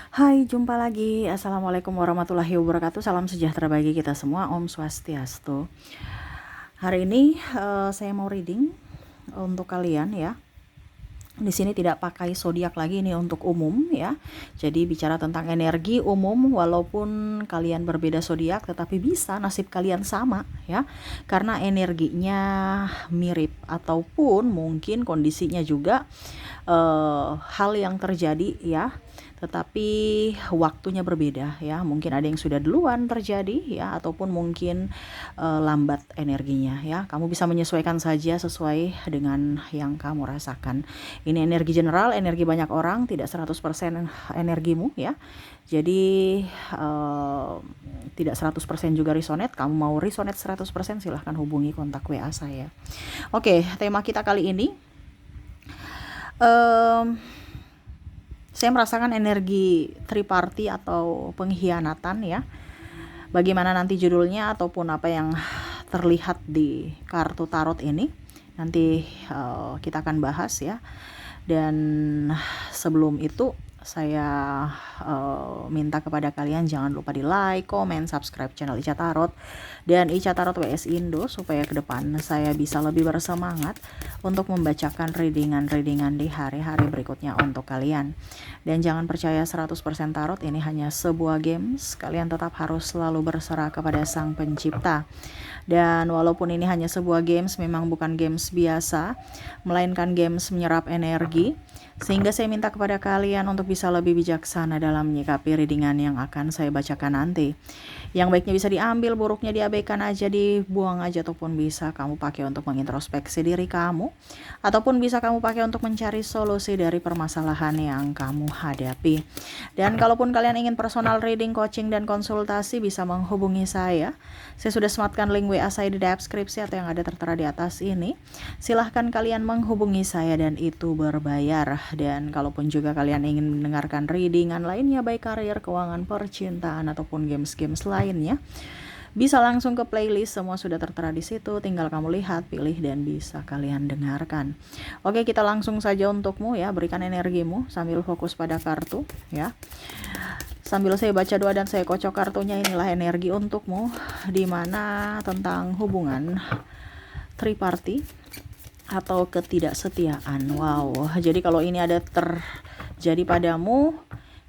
Hai, jumpa lagi. Assalamualaikum warahmatullahi wabarakatuh. Salam sejahtera bagi kita semua. Om Swastiastu. Hari ini saya mau reading untuk kalian ya. Di sini tidak pakai zodiak lagi, ini untuk umum ya. Jadi bicara tentang energi umum, walaupun kalian berbeda zodiak tetapi bisa nasib kalian sama ya. Karena energinya mirip ataupun mungkin kondisinya juga hal yang terjadi ya, tetapi waktunya berbeda ya. Mungkin ada yang sudah duluan terjadi ya, ataupun mungkin lambat energinya ya. Kamu bisa menyesuaikan saja sesuai dengan yang kamu rasakan. Ini energi general, energi banyak orang, tidak 100% energimu ya. Jadi tidak 100% juga resonate. Kamu mau resonate 100%, silahkan hubungi kontak WA saya. Oke, tema kita kali ini saya merasakan energi triparty atau pengkhianatan ya. Bagaimana nanti judulnya ataupun apa yang terlihat di kartu tarot ini nanti kita akan bahas ya. Dan sebelum itu saya minta kepada kalian jangan lupa di like, comment, subscribe channel Ica Tarot dan Ica Tarot WS Indo supaya ke depan saya bisa lebih bersemangat untuk membacakan readingan di hari-hari berikutnya untuk kalian. Dan jangan percaya 100% tarot ini hanya sebuah games, kalian tetap harus selalu berserah kepada Sang Pencipta. Dan walaupun ini hanya sebuah games, memang bukan games biasa, melainkan games menyerap energi, sehingga saya minta kepada kalian untuk bisa lebih bijaksana dalam menyikapi readingan yang akan saya bacakan nanti. Yang baiknya bisa diambil, buruknya diabaikan aja, dibuang aja, ataupun bisa kamu pakai untuk mengintrospeksi diri kamu, ataupun bisa kamu pakai untuk mencari solusi dari permasalahan yang kamu hadapi. Dan kalaupun kalian ingin personal reading, coaching, dan konsultasi, bisa menghubungi saya. Saya sudah sematkan link WA saya di deskripsi atau yang ada tertera di atas ini. Silahkan kalian menghubungi saya dan itu berbayar. Dan kalaupun juga kalian ingin mendengarkan readingan lainnya, baik karir, keuangan, percintaan, ataupun games-games lainnya, bisa langsung ke playlist, semua sudah tertera di situ. Tinggal kamu lihat, pilih, dan bisa kalian dengarkan. Oke, kita langsung saja untukmu ya. Berikan energimu sambil fokus pada kartu ya. Sambil saya baca doa dan saya kocok kartunya, inilah energi untukmu, dimana tentang hubungan triparty atau ketidaksetiaan. Wow, jadi kalau ini ada terjadi padamu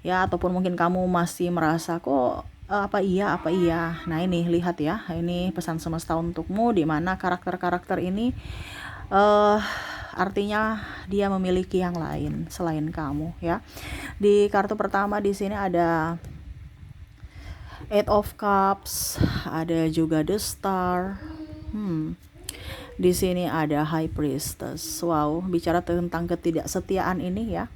ya, ataupun mungkin kamu masih merasa kok apa iya. Nah ini lihat ya, ini pesan semesta untukmu, dimana karakter-karakter ini artinya dia memiliki yang lain selain kamu ya. Di kartu pertama di sini ada Eight of Cups, ada juga The Star. Di sini ada High Priestess. Wow, bicara tentang ketidaksetiaan ini ya.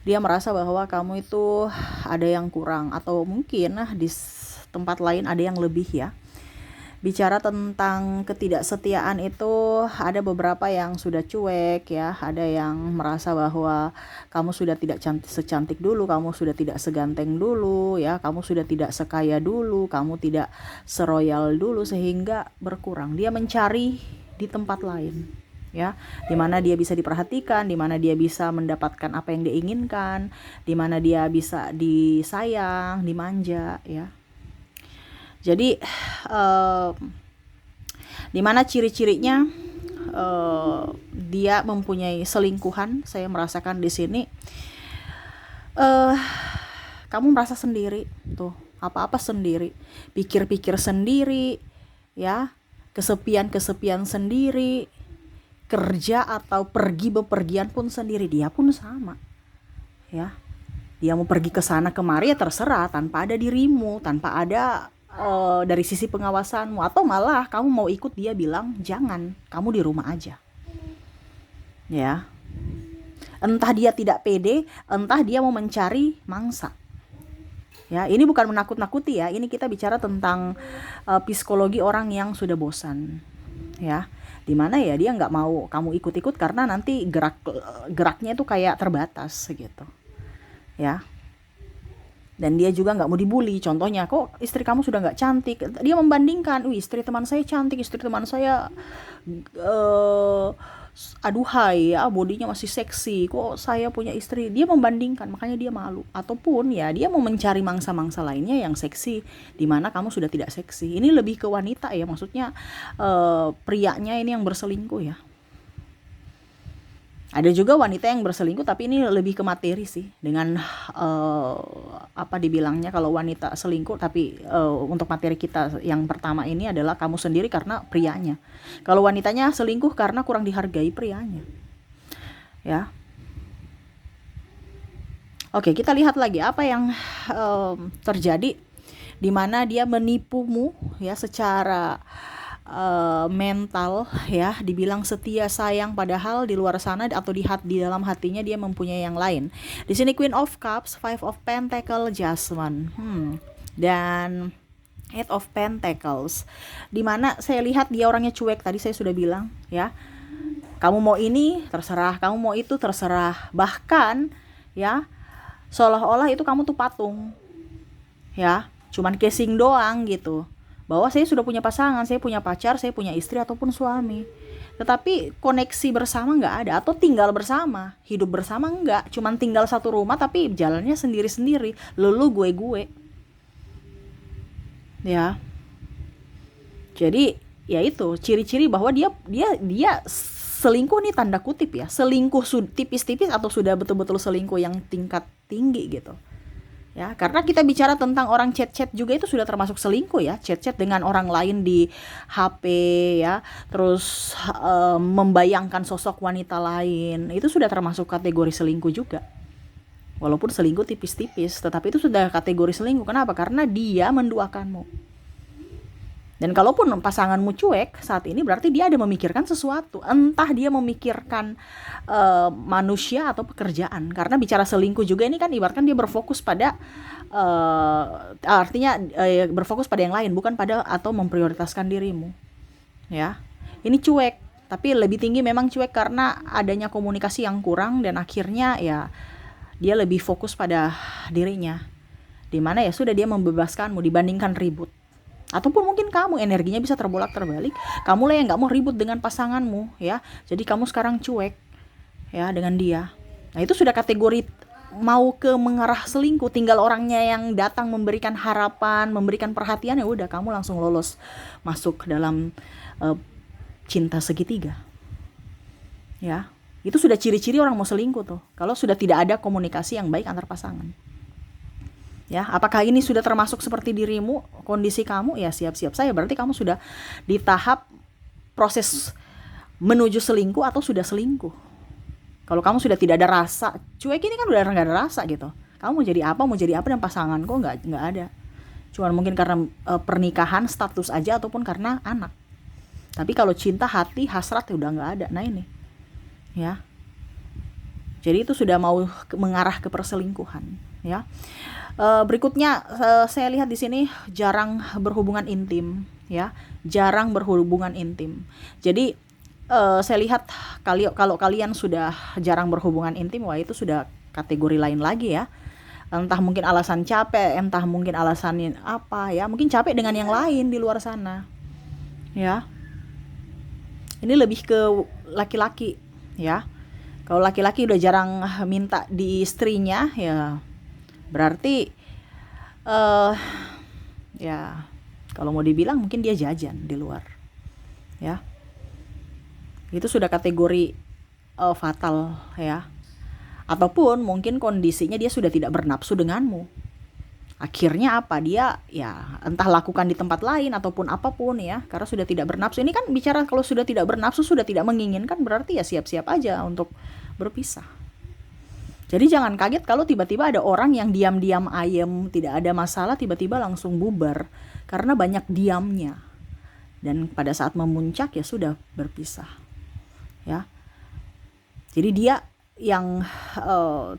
Dia merasa bahwa kamu itu ada yang kurang, atau mungkin di tempat lain ada yang lebih ya. Bicara tentang ketidaksetiaan itu, ada beberapa yang sudah cuek ya, ada yang merasa bahwa kamu sudah tidak secantik dulu, kamu sudah tidak seganteng dulu ya, kamu sudah tidak sekaya dulu, kamu tidak seroyal dulu, sehingga berkurang. Dia mencari di tempat lain ya, dimana dia bisa diperhatikan, dimana dia bisa mendapatkan apa yang dia inginkan, dimana dia bisa disayang, dimanja ya. Jadi dimana ciri-cirinya dia mempunyai selingkuhan. Saya merasakan di sini kamu merasa sendiri tuh, apa-apa sendiri, pikir-pikir sendiri ya, kesepian sendiri, kerja atau pergi bepergian pun sendiri. Dia pun sama ya, dia mau pergi ke sana kemari ya terserah, tanpa ada dirimu, tanpa ada dari sisi pengawasanmu, atau malah kamu mau ikut dia bilang jangan, kamu di rumah aja ya. Entah dia tidak pede, entah dia mau mencari mangsa ya. Ini bukan menakut-nakuti ya, ini kita bicara tentang psikologi orang yang sudah bosan ya, dimana ya dia nggak mau kamu ikut-ikut karena nanti geraknya itu kayak terbatas gitu ya. Dan dia juga nggak mau dibully. Contohnya, kok istri kamu sudah nggak cantik, dia membandingkan, istri teman saya cantik, istri teman saya aduhai ya, bodinya masih seksi, kok saya punya istri. Dia membandingkan, makanya dia malu. Ataupun ya dia mau mencari mangsa-mangsa lainnya yang seksi, dimana kamu sudah tidak seksi. Ini lebih ke wanita ya, maksudnya prianya ini yang berselingkuh ya. Ada juga wanita yang berselingkuh, tapi ini lebih ke materi sih. Dengan apa dibilangnya, kalau wanita selingkuh, tapi untuk materi kita yang pertama ini adalah kamu sendiri karena prianya. Kalau wanitanya selingkuh karena kurang dihargai prianya. Ya. Oke, kita lihat lagi apa yang terjadi di mana dia menipumu ya secara mental ya, dibilang setia sayang, padahal di luar sana atau di dalam hatinya dia mempunyai yang lain. Di sini Queen of Cups, Five of Pentacles, Judgment, dan Eight of Pentacles. Dimana saya lihat dia orangnya cuek, tadi saya sudah bilang ya. Kamu mau ini terserah, kamu mau itu terserah. Bahkan ya seolah-olah itu kamu tuh patung ya, cuman casing doang gitu, bahwa saya sudah punya pasangan, saya punya pacar, saya punya istri ataupun suami. Tetapi koneksi bersama nggak ada, atau tinggal bersama, hidup bersama nggak, cuman tinggal satu rumah tapi jalannya sendiri-sendiri, lu gue ya. Jadi ya itu ciri-ciri bahwa dia selingkuh nih, tanda kutip ya, selingkuh tipis-tipis atau sudah betul-betul selingkuh yang tingkat tinggi gitu. Ya, karena kita bicara tentang orang chat-chat juga itu sudah termasuk selingkuh ya, chat-chat dengan orang lain di HP ya, terus membayangkan sosok wanita lain, itu sudah termasuk kategori selingkuh juga. Walaupun selingkuh tipis-tipis, tetapi itu sudah kategori selingkuh. Kenapa? Karena dia menduakanmu. Dan kalaupun pasanganmu cuek saat ini, berarti dia ada memikirkan sesuatu. Entah dia memikirkan manusia atau pekerjaan. Karena bicara selingkuh juga ini kan ibaratkan dia berfokus pada artinya berfokus pada yang lain, bukan pada atau memprioritaskan dirimu. Ya, ini cuek. Tapi lebih tinggi memang cuek karena adanya komunikasi yang kurang, dan akhirnya ya dia lebih fokus pada dirinya. Dimana ya sudah dia membebaskanmu dibandingkan ribut. Ataupun mungkin kamu energinya bisa terbolak-terbalik, kamu lah yang nggak mau ribut dengan pasanganmu ya, jadi kamu sekarang cuek ya dengan dia. Nah itu sudah kategori mau ke mengarah selingkuh. Tinggal orangnya yang datang memberikan harapan, memberikan perhatian, ya udah kamu langsung lolos masuk dalam cinta segitiga ya. Itu sudah ciri-ciri orang mau selingkuh tuh, kalau sudah tidak ada komunikasi yang baik antar pasangan. Ya, apakah ini sudah termasuk seperti dirimu, kondisi kamu? Ya siap-siap saya, berarti kamu sudah di tahap proses menuju selingkuh atau sudah selingkuh. Kalau kamu sudah tidak ada rasa, cuek ini kan udah nggak ada rasa gitu. Kamu mau jadi apa dan pasangan kok nggak ada. Cuman mungkin karena pernikahan, status aja, ataupun karena anak. Tapi kalau cinta, hati, hasrat ya udah nggak ada. Nah ini, ya. Jadi itu sudah mau mengarah ke perselingkuhan, ya. Berikutnya saya lihat di sini jarang berhubungan intim ya, jarang berhubungan intim. Jadi saya lihat kalau kalian sudah jarang berhubungan intim, wah itu sudah kategori lain lagi ya. Entah mungkin alasan capek, entah mungkin alasan apa ya, mungkin capek dengan yang lain di luar sana ya. Ini lebih ke laki-laki ya. Kalau laki-laki udah jarang minta di istrinya ya, berarti ya kalau mau dibilang mungkin dia jajan di luar ya. Itu sudah kategori fatal ya. Ataupun mungkin kondisinya dia sudah tidak bernafsu denganmu. Akhirnya apa, dia ya entah lakukan di tempat lain ataupun apapun ya, karena sudah tidak bernafsu. Ini kan bicara kalau sudah tidak bernafsu, sudah tidak menginginkan, berarti ya siap-siap aja untuk berpisah. Jadi jangan kaget kalau tiba-tiba ada orang yang diam-diam ayem, tidak ada masalah, tiba-tiba langsung bubar karena banyak diamnya. Dan pada saat memuncak ya sudah berpisah. Ya. Jadi dia yang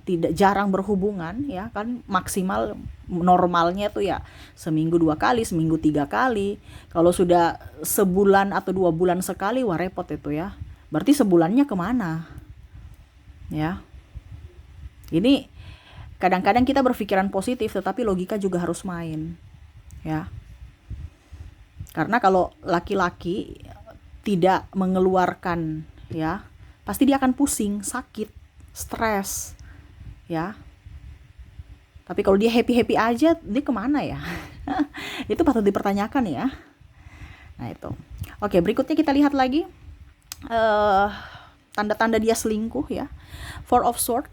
tidak jarang berhubungan ya kan, maksimal normalnya tuh ya seminggu 2 kali, seminggu 3 kali. Kalau sudah sebulan atau 2 bulan sekali, wah repot itu ya. Berarti sebulannya kemana? Ya. Ini kadang-kadang kita berpikiran positif, tetapi logika juga harus main ya. Karena kalau laki-laki tidak mengeluarkan ya pasti dia akan pusing, sakit, stres, ya. Tapi kalau dia happy-happy aja, dia kemana ya? Itu patut dipertanyakan ya. Nah itu. Oke, berikutnya kita lihat lagi tanda-tanda dia selingkuh ya. Four of Swords,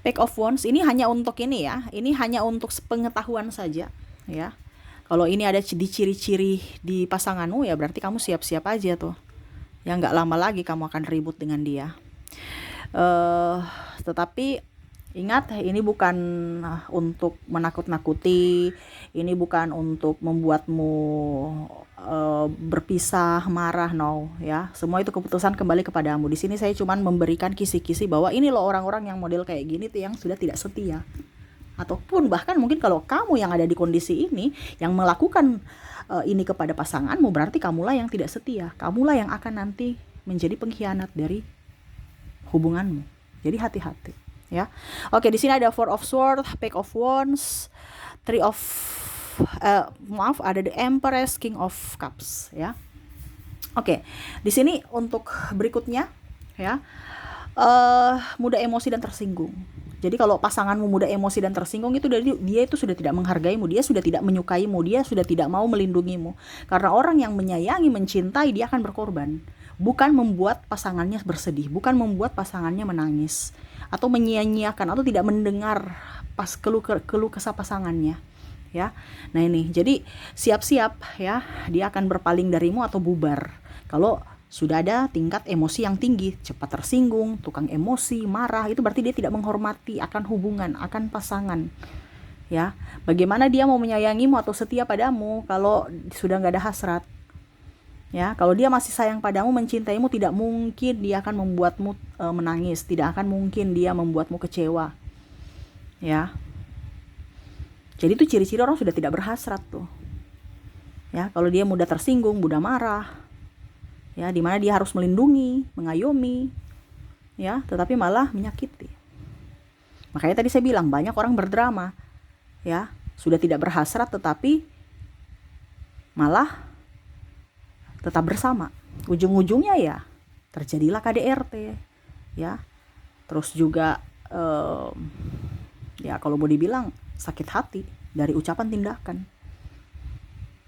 Page of Wands. Ini hanya untuk ini ya. Ini hanya untuk pengetahuan saja ya. Kalau ini ada di ciri-ciri di pasanganmu ya berarti kamu siap-siap aja tuh. Ya nggak lama lagi kamu akan ribut dengan dia. Tetapi ingat, ini bukan untuk menakut-nakuti, ini bukan untuk membuatmu berpisah, marah, no ya. Semua itu keputusan kembali kepadamu. Di sini saya cuma memberikan kisi-kisi bahwa ini loh orang-orang yang model kayak gini tuh yang sudah tidak setia. Ataupun bahkan mungkin kalau kamu yang ada di kondisi ini, yang melakukan ini kepada pasanganmu, berarti kamulah yang tidak setia. Kamulah yang akan nanti menjadi pengkhianat dari hubunganmu. Jadi hati-hati. Ya, oke, di sini ada Four of Swords, Page of Wands, ada the Empress, King of Cups, ya. Oke, di sini untuk berikutnya, ya, mudah emosi dan tersinggung. Jadi kalau pasanganmu mudah emosi dan tersinggung itu dia itu sudah tidak menghargaimu, dia sudah tidak menyukaimu, dia sudah tidak mau melindungimu. Karena orang yang menyayangi, mencintai, dia akan berkorban. Bukan membuat pasangannya bersedih, bukan membuat pasangannya menangis atau menyia-nyiakan atau tidak mendengar pas keluh kesah pasangannya, ya. Nah ini, jadi siap-siap ya, dia akan berpaling darimu atau bubar kalau sudah ada tingkat emosi yang tinggi, cepat tersinggung, tukang emosi, marah. Itu berarti dia tidak menghormati akan hubungan, akan pasangan, ya. Bagaimana dia mau menyayangimu atau setia padamu kalau sudah nggak ada hasrat? Ya, kalau dia masih sayang padamu, mencintaimu, tidak mungkin dia akan membuatmu menangis, tidak akan mungkin dia membuatmu kecewa. Ya. Jadi itu ciri-ciri orang sudah tidak berhasrat tuh. Ya, kalau dia mudah tersinggung, mudah marah. Ya, di mana dia harus melindungi, mengayomi. Ya, tetapi malah menyakiti. Makanya tadi saya bilang banyak orang berdrama. Ya, sudah tidak berhasrat tetapi malah tetap bersama. Ujung-ujungnya ya terjadilah KDRT, ya. Terus juga ya kalau mau dibilang sakit hati dari ucapan tindakan.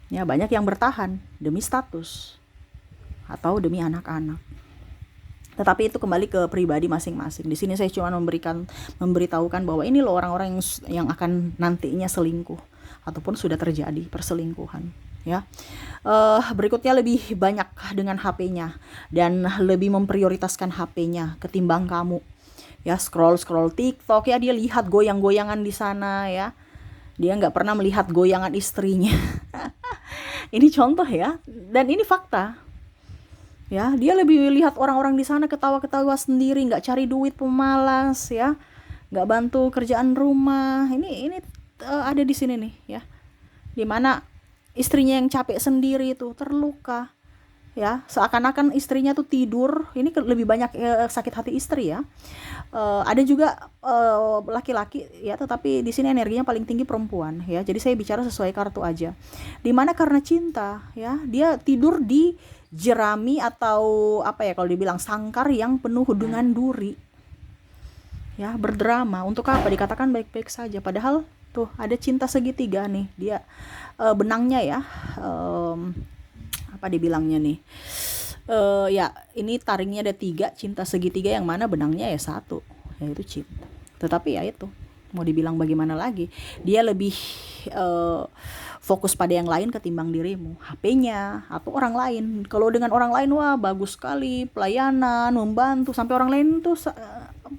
Ya, banyak yang bertahan demi status atau demi anak-anak. Tetapi itu kembali ke pribadi masing-masing. Di sini saya cuma memberitahukan bahwa ini loh orang-orang yang akan nantinya selingkuh ataupun sudah terjadi perselingkuhan. Ya, berikutnya lebih banyak dengan HP-nya dan lebih memprioritaskan HP-nya ketimbang kamu. Ya, scroll TikTok ya, dia lihat goyang-goyangan di sana ya. Dia nggak pernah melihat goyangan istrinya. Ini contoh ya, dan ini fakta. Ya, dia lebih lihat orang-orang di sana ketawa-ketawa sendiri, nggak cari duit, pemalas ya, nggak bantu kerjaan rumah. Ini ada di sini nih ya, dimana istrinya yang capek sendiri tuh terluka ya, seakan-akan istrinya tuh tidur. Ini lebih banyak sakit hati istri ya. Ada juga laki-laki ya, tetapi di sini energinya paling tinggi perempuan ya. Jadi saya bicara sesuai kartu aja. Dimana karena cinta ya, dia tidur di jerami atau apa ya kalau dibilang sangkar yang penuh dengan duri ya, berdrama. Untuk apa? Dikatakan baik-baik saja padahal tuh ada cinta segitiga nih. Dia benangnya ya, apa dibilangnya nih, ya ini taringnya ada 3, cinta segitiga yang mana benangnya ya 1, yaitu cinta. Tetapi ya itu, mau dibilang bagaimana lagi, dia lebih fokus pada yang lain ketimbang dirimu, HP-nya atau orang lain. Kalau dengan orang lain wah bagus sekali, pelayanan, membantu, sampai orang lain tuh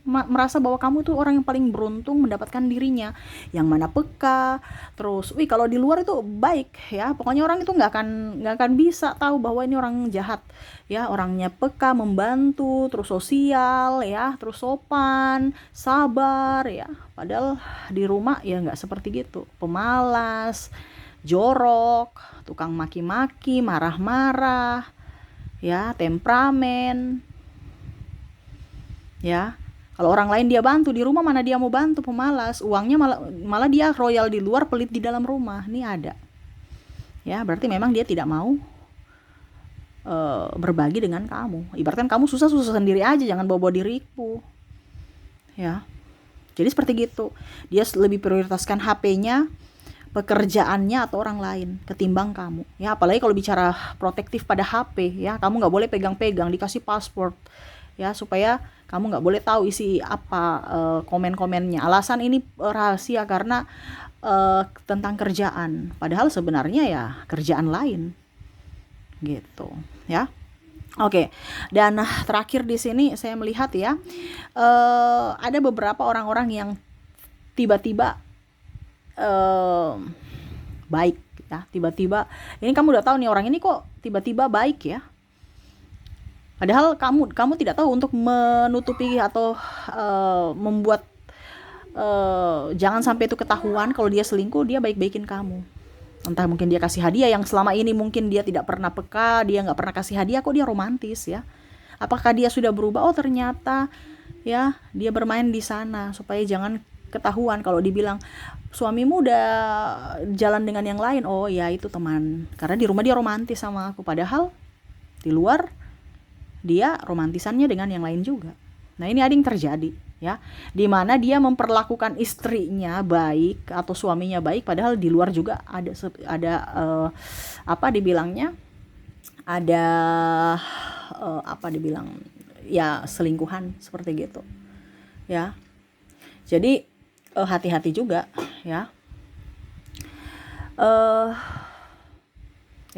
merasa bahwa kamu tuh orang yang paling beruntung mendapatkan dirinya, yang mana peka. Terus, kalau di luar itu baik ya, pokoknya orang itu nggak akan bisa tahu bahwa ini orang jahat ya. Orangnya peka, membantu, terus sosial ya, terus sopan, sabar ya. Padahal di rumah ya nggak seperti gitu, pemalas, jorok, tukang maki-maki, marah-marah ya, temperamen ya. Kalau orang lain dia bantu di rumah, mana dia mau bantu, pemalas. Uangnya malah dia royal di luar, pelit di dalam rumah. Ini ada ya, berarti memang dia tidak mau berbagi dengan kamu. Ibaratkan kamu susah sendiri aja, jangan bawa diriku. Ya. Jadi seperti gitu. Dia lebih prioritaskan HP-nya, pekerjaannya atau orang lain ketimbang kamu. Ya, apalagi kalau bicara protektif pada HP, ya, kamu nggak boleh pegang-pegang, dikasih password. Ya, supaya kamu nggak boleh tahu isi apa komen-komennya. Alasan ini rahasia karena tentang kerjaan. Padahal sebenarnya ya kerjaan lain. Gitu, ya. Oke, dan terakhir di sini saya melihat ya, ada beberapa orang-orang yang tiba-tiba baik, ya. Tiba-tiba, ini kamu udah tahu nih orang ini kok tiba-tiba baik ya. Padahal kamu tidak tahu untuk menutupi atau membuat jangan sampai itu ketahuan kalau dia selingkuh, dia baik-baikin kamu. Entah mungkin dia kasih hadiah yang selama ini mungkin dia tidak pernah peka, dia nggak pernah kasih hadiah, kok dia romantis ya. Apakah dia sudah berubah? Oh ternyata ya dia bermain di sana supaya jangan ketahuan. Kalau dibilang suamimu udah jalan dengan yang lain, oh ya itu teman, karena di rumah dia romantis sama aku, padahal di luar dia romantisannya dengan yang lain juga. Nah ini ada yang terjadi ya, dimana dia memperlakukan istrinya baik atau suaminya baik, padahal di luar juga ada apa dibilangnya, ada apa dibilang ya selingkuhan seperti gitu ya. Jadi hati-hati juga ya.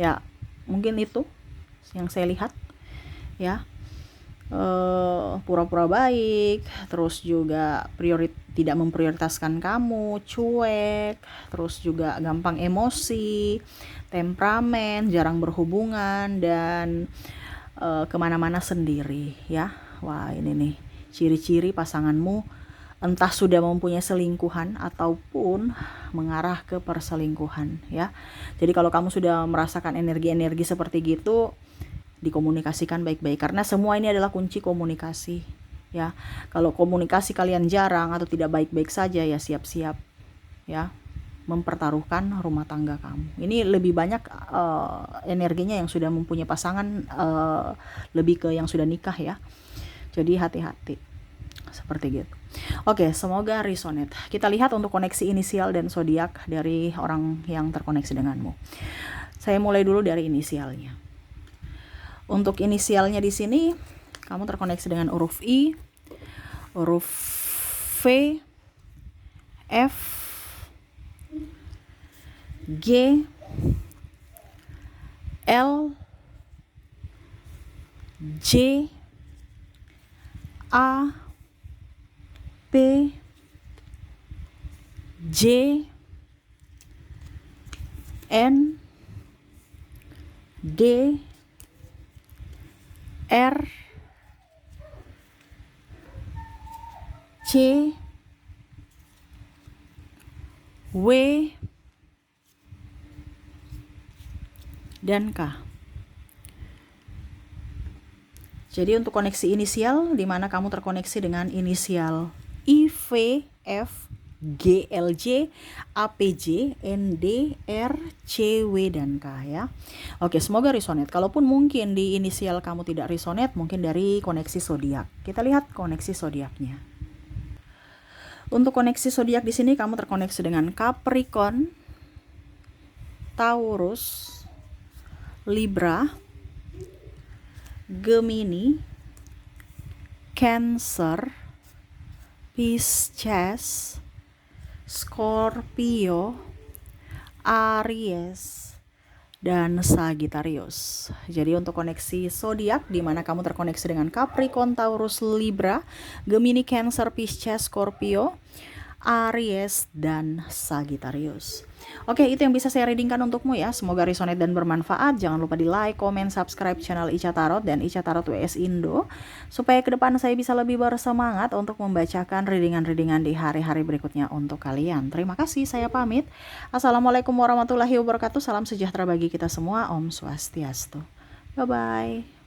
Ya mungkin itu yang saya lihat ya. Pura-pura baik, terus juga tidak memprioritaskan kamu, cuek, terus juga gampang emosi, temperamen, jarang berhubungan, dan kemana-mana sendiri ya. Wah ini nih ciri-ciri pasanganmu entah sudah mempunyai selingkuhan ataupun mengarah ke perselingkuhan ya. Jadi kalau kamu sudah merasakan energi-energi seperti gitu, dikomunikasikan baik-baik, karena semua ini adalah kunci komunikasi ya. Kalau komunikasi kalian jarang atau tidak baik-baik saja, ya siap-siap ya mempertaruhkan rumah tangga kamu. Ini lebih banyak energinya yang sudah mempunyai pasangan, lebih ke yang sudah nikah ya. Jadi hati-hati seperti gitu. Oke, semoga resonate. Kita lihat untuk koneksi inisial dan zodiak dari orang yang terkoneksi denganmu. Saya mulai dulu dari inisialnya. Untuk inisialnya di sini, kamu terkoneksi dengan huruf I, huruf V, F, G, L, J, A, P, J, N, D, R, C, W, dan K. Jadi untuk koneksi inisial, di mana kamu terkoneksi dengan inisial I, V, F, G, L, J, A, P, J, N, D, R, C, W, dan K ya. Oke, semoga resonate. Kalaupun mungkin di inisial kamu tidak resonate, mungkin dari koneksi zodiak. Kita lihat koneksi zodiaknya. Untuk koneksi zodiak di sini kamu terkoneksi dengan Capricorn, Taurus, Libra, Gemini, Cancer, Pisces, Scorpio, Aries, dan Sagittarius. Jadi untuk koneksi zodiak di mana kamu terkoneksi dengan Capricorn, Taurus, Libra, Gemini, Cancer, Pisces, Scorpio, Aries, dan Sagittarius. Oke, itu yang bisa saya readingkan untukmu ya. Semoga resonate dan bermanfaat. Jangan lupa di like, komen, subscribe channel Ica Tarot dan Ica Tarot WS Indo, supaya ke depan saya bisa lebih bersemangat untuk membacakan readingan-readingan di hari-hari berikutnya untuk kalian. Terima kasih, saya pamit. Assalamualaikum warahmatullahi wabarakatuh. Salam sejahtera bagi kita semua. Om Swastiastu. Bye-bye.